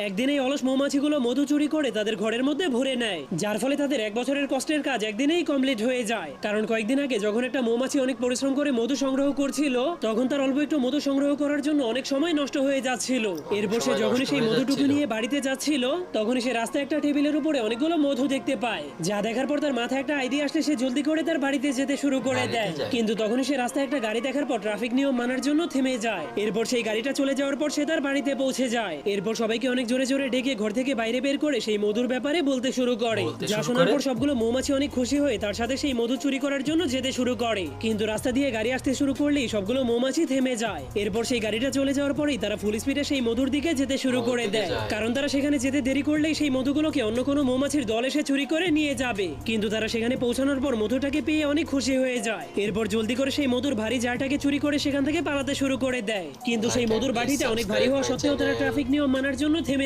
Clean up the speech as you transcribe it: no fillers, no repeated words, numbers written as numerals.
একদিন এই অলস মৌমাছিগুলো মধু চুরি করে তাদের ঘরের মধ্যে ভরে নেয়, যার ফলে তাদের 1 বছরের কষ্টের কাজ একদিনেই কমপ্লিট হয়ে যায়। কারণ কয়েকদিন আগে যখন একটা মৌমাছি অনেক পরিশ্রম করে মধু সংগ্রহ করছিল, তখন তার অল্প একটু মধু সংগ্রহ করার জন্য অনেক সময় নষ্ট হয়ে যাচ্ছিল। এরপর সে যখনই সেই মধুটুকু নিয়ে বাড়িতে যাচ্ছিল, তখনই সে রাস্তায় একটা টেবিলের উপরে অনেকগুলো মধু দেখতে পায়। যা দেখার পর তার মাথায় একটা আইডিয়া আসলে সে জলদি করে তার বাড়িতে যেতে শুরু করে দেয়। কিন্তু তখনই সে রাস্তায় একটা গাড়ি দেখার পর ট্রাফিক নিয়ম মানার জন্য থেমে যায়। এরপর সেই গাড়িটা চলে যাওয়ার পর সে তার বাড়িতে পৌঁছে যায়। এরপর সবাইকে অনেক জোরে জোরে ডেকে ঘর থেকে বাইরে বের করে সেই মধুর ব্যাপারে বলতে শুরু করে। যা শোনার পর সবগুলো মৌমাছি অনেক খুশি হয়ে তার সাথে সেই মধু চুরি করার জন্য যেতে শুরু করে। কিন্তু রাস্তা দিয়ে গাড়ি আসতে শুরু করলেই সবগুলো মৌমাছি থেমে যায়। এরপর সেই গাড়িটা চলে যাওয়ার পরেই তারা ফুল স্পিডে সেই মধুর দিকে যেতে শুরু করে দেয়, কারণ তারা সেখানে যেতে দেরি করলেই সেই মধুগুলোকে অন্য কোনো মৌমাছির দল এসে চুরি করে নিয়ে যাবে। কিন্তু তারা সেখানে পৌঁছানোর পর মধুটাকে পেয়ে অনেক খুশি হয়ে যায়। এরপর জলদি করে সেই মধুর ভারী জারটাকে চুরি করে সেখান থেকে পালাতে শুরু করে দেয়। কিন্তু সেই মধুর বাটিটা অনেক ভারী হওয়া সত্ত্বেও তারা ট্রাফিক নিয়ম মানার জন্য থেমে